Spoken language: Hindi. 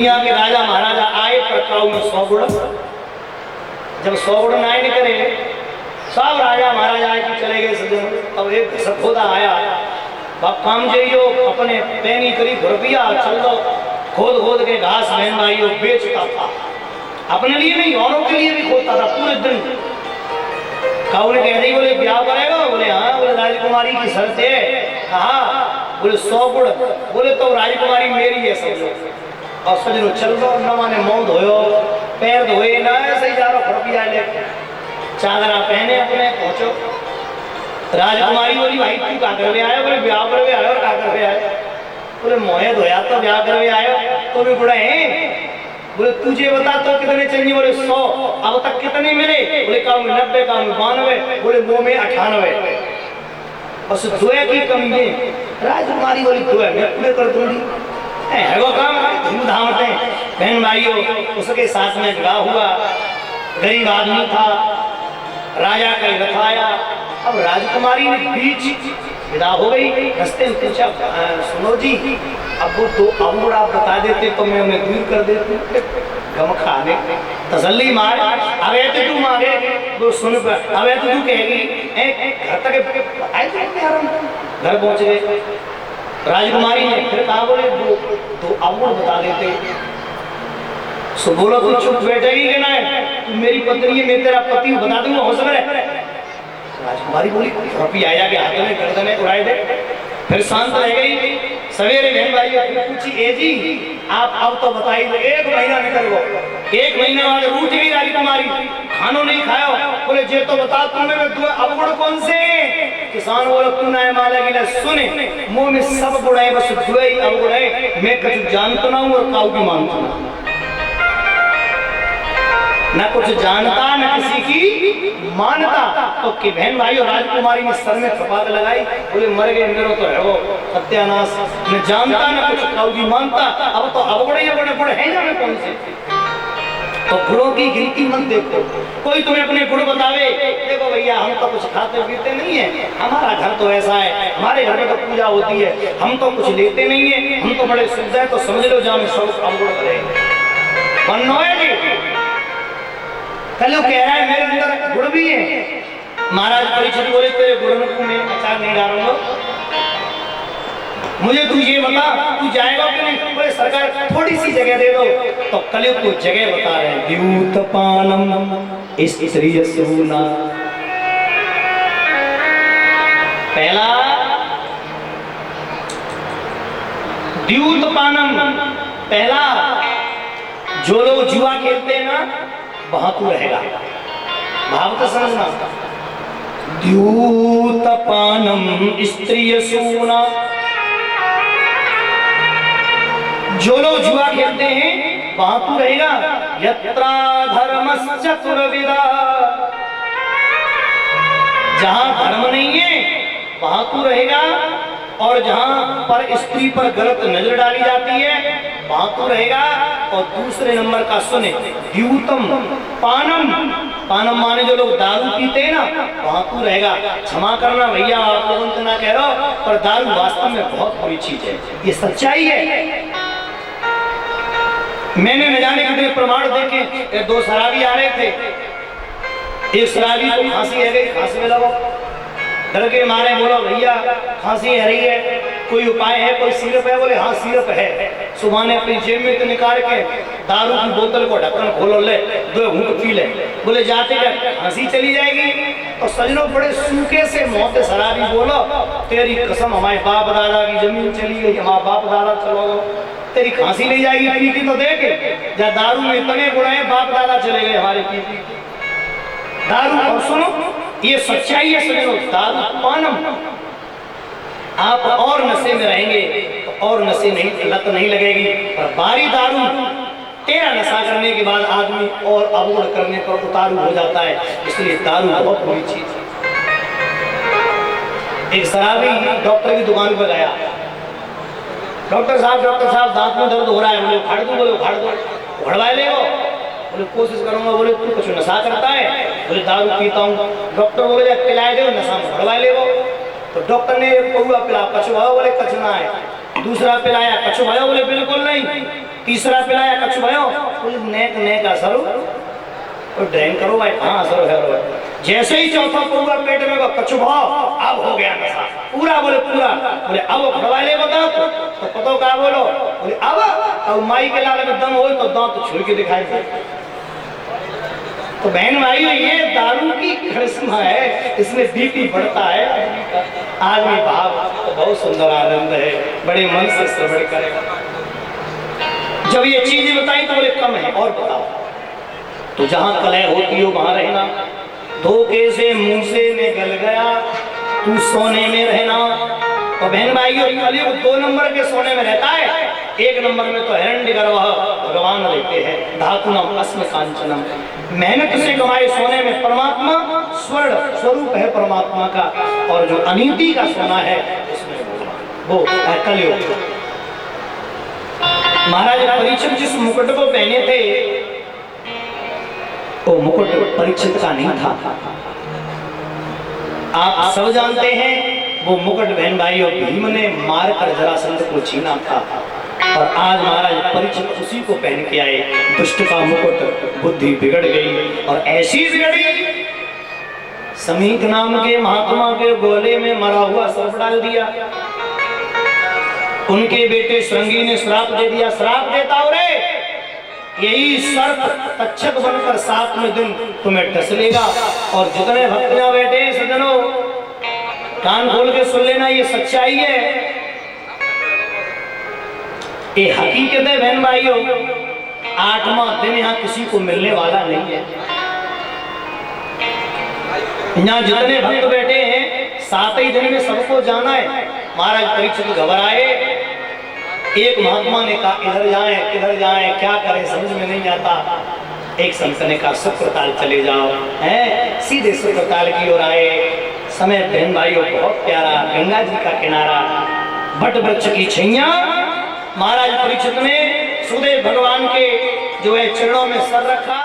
दुनिया के राजा महाराजा आए प्रकाऊ में 100 गुण। जब 100 गुण नाय नहीं करे सब राजा महाराजा आए कि चले गए सजन। अब एक सखोदा आया बाप काम जाइयो अपने पैनी करी रुपया चल दो खोद खोद के घास बहन भाइयों बेचता था। अपने लिए नहीं औरों के लिए भी खोदता था पूरे दिन। काऊ ने कह दी बोले ब्याह करेगा? बोले हाँ। बोले राजकुमारी की शर्त है? कहा? बोले 100 गुण। बोले तो राजकुमारी मेरी है समझो। और सजनो चल दो न माने मुंह धोयो पैर धोए ना ऐसे ही जा रहा रुपया ले चादरा पहने अपने पहुंचो। राजकुमारी बोली भाई तू क्या करवे आयो? बोले ब्याह करवे आयो। क्या करवे आयो? बोले मोहे धोया तो ब्याह करवे आयो तो भी बुढ़ा है। बोले तुझे बता तो कितने चाहिए? बोले 100। अब तक कितने मिले? बोले काम 90 काम 92। बोले मुंह में 98। बस धोया की कमी है। राजकुमारी बोली धोया मैं पूरे कर दूंगी है वो काम धूमधाम से बहन भाइयों। उसके साथ में विवाह हुआ। गरीब आदमी था राजा का रथ आया। अब राजकुमारी ने बीच विदा हो गई। रास्ते में पूछा सुनो जी अब वो 2 अंगूर आप बता देते तो मैं उन्हें दूर कर देती गम खाने तसल्ली मार। अबे तो तू मारे वो सुन पर अबे तो तू कहेगी घर तक आए घर पहुंच गए। राजकुमारी ने फिर कहा बोले 2 अंगूर बता देते। सो बोलो तू चुप बैठेगी कि नहीं? मेरी पत्नी है मैं तेरा पति बता दूंगा हो सकता। राजकुमारी बोली रुपया आया के हाथ में गर्दन उड़ाए दे। फिर शांत रह गई। सवेरे बहन भाई पूछी ए जी आप अब तो बताइए। 1 महीना निकल गो। 1 महीने बाद उठ गई राजकुमारी खानो नहीं खायो। बोले जे तो बता तुम्हें अब गुड़ कौन से? किसान बोले तू ना माला गिला सुने मुंह में सब गुड़ है बस दुए अब गुड़ है। मैं कुछ जानता ना हूँ और काऊ की मानता ना न कुछ जानता न किसी की मानता। तो कि बहन भाइयों राजकुमारी ने सर में थपाक लगाई। बोले मर गए मेरो तो है वो सत्यानाश। न जानता न कुछ काऊ की मानता। अब तो अब गुड़ है जाने कौन से। तो गुड़ों की गिनती मत देखो। कोई तुम्हें अपने गुड़ बतावे देखो भैया हम तो कुछ खाते पीते नहीं है। हमारा घर तो ऐसा है हमारे घर में तो पूजा होती है हम तो कुछ लेते नहीं है हम तो बड़े शुद्ध है। तो समझ लो जाओ सब अब गुड़ करेंगे। कल कह रहा है मेरे अंदर गुड़ भी है। महाराज परीक्षित बोले तेरे गुड़ में मैं अचार नहीं डालूंगा। मुझे तू ये बता तू जाएगा कि नहीं? बोले सरकार थोड़ी सी जगह दे दो। तो कलयुग को जगह बता रहे हैं। द्यूतपानम स्त्रिय सुना। पहला द्यूतपानम पहला जो लोग जुआ खेलते हैं ना वहां तू रहेगा। भाव तो समझना। द्यूतपानम स्त्रिय सुना। जो लोग जुआ खेलते हैं वहां तू रहेगा। यत्रा धर्मश्चतुर्विधा। जहां धर्म नहीं है वहां तू रहेगा। और जहां पर स्त्री पर गलत नजर डाली जाती है वहां तू रहेगा। और दूसरे नंबर का सुने द्यूतम पानम। पानम माने जो लोग दारू पीते हैं ना वहां तू रहेगा। क्षमा करना भैया आप लोगों को ना कह रहा पर दारू वास्तव में बहुत बुरी चीज है। ये सच्चाई है। मैंने न जाने कितने प्रमाण देखे। 2 शराबी आ रहे थे। एक शराबी को फांसी है गई। फांसी में लगो डर के मारे बोलो भैया फांसी है रही है कोई उपाय है कोई सिरप है? बोले हाँ सिरप है। सुबह ने अपनी जेब में निकाल के दारू की बोतल को ढक्कन खोलो ले 2 घूंट पी ले। बोले जाते फांसी चली जाएगी। और सजनों बड़े सूखे से मौत शराबी बोलो तेरी कसम हमारे बाप दादा की जमीन चली गई हमारा बाप दादा चलो तेरी फांसी नहीं जाएगी। पी की तो देख जा दारू में इतने गुण है बाप दादा चले गए हमारे पी दारू। और सुनो ये सच्चाई है सुनो दारू पानम। आप और नशे में रहेंगे तो और नशे नहीं लत नहीं लगेगी। पर बारी दारू तेरा नशा करने के बाद आदमी और अवगुण करने पर उतारू हो जाता है। इसलिए दारू बहुत बुरी चीज है। एक शराबी डॉक्टर की दुकान पर गया। डॉक्टर साहब दांत में दर्द हो रहा है। बोले उखाड़ दो। बोले उखाड़ दो। उखड़वा ले बोले कोशिश करूंगा। बोले तू कुछ नशा करता है? बोले दारू पीता हूँ। डॉक्टर बोले पिलाए दो नशा में उखड़वा ले। तो डॉक्टर ने पौआ पिला कछुआ बोले कछुना है। दूसरा पिलाया कछुआ बोले बिल्कुल नहीं। तीसरा पिलाया कछु भयो, नेक नेक असर और ड्रेन करो भाई, हाँ असर है। जैसे ही चौथा पूरा पेट में कछु भाव, अब हो गया नशा पूरा। बोले पूरा, बोले अब खड़वाले बता तो पतो का बोलो, बोले अब माई के लाल में दम हो तो दांत छुड़ के दिखाई दे। तो बहन भाई ये दारू की करिश्मा है, इसमें बीपी बढ़ता है आदमी भाव तो बहुत सुंदर आनंद है, बड़े मन से श्रवण करेगा। जब ये चीजें बताई तो बोले कम है और बताओ। तो जहां कलह होती हो वहां रहना, धोखे से मुंह से निकल गया तू सोने में रहना। तो बहन भाइयों कलयुग 2 नंबर के सोने में रहता है, 1 नंबर में तो हिरण्यगर्भ भगवान रहते हैं, धातुनम अस्म कांचनम। मेहनत से कमाए सोने में परमात्मा स्वर्ण स्वरूप है परमात्मा का, और जो अनीति का सोना है उसमें वो कलयुग। महाराज परीक्षित जिस मुकुट को पहने थे वो मुकुट परीक्षित का नहीं था। आप सब जानते हैं वो मुकुट बहन भाइयों भीम ने मारकर जरासंध को छीना था, और आज महाराज परीक्षित उसी को पहन के आए। दुष्ट का मुकुट बुद्धि बिगड़ गई, और ऐसी बिगड़ी समीक नाम के महात्मा के गोले में मरा हुआ सर्प डाल दिया। उनके बेटे श्रृंगी ने श्राप दे दिया, श्राप देता हो रे यही सर्प तक्षक बनकर 7वें दिन तुम्हें डस लेगा। और जितने भक्तियां बैठे हैं सज्जनों कान खोल के सुन लेना, ये सच्चाई है, ये हकीकत है बहन भाइयों। 8वां दिन यहाँ किसी को मिलने वाला नहीं है। यहाँ जितने भक्त बैठे हैं 7 ही दिन में सबको जाना है। महाराज परीक्षित घबराए, एक महात्मा ने कहा इधर जाएं क्या करें समझ में नहीं आता। एक संत ने कहा सुक्रताल चले जाओ, हैं सीधे सुक्रताल की ओर आए। समय बहन भाइयों बहुत प्यारा, गंगा जी का किनारा, बट वृक्ष की छैया। महाराज परीक्षित ने सुदेव भगवान के जो है चरणों में सर रखा।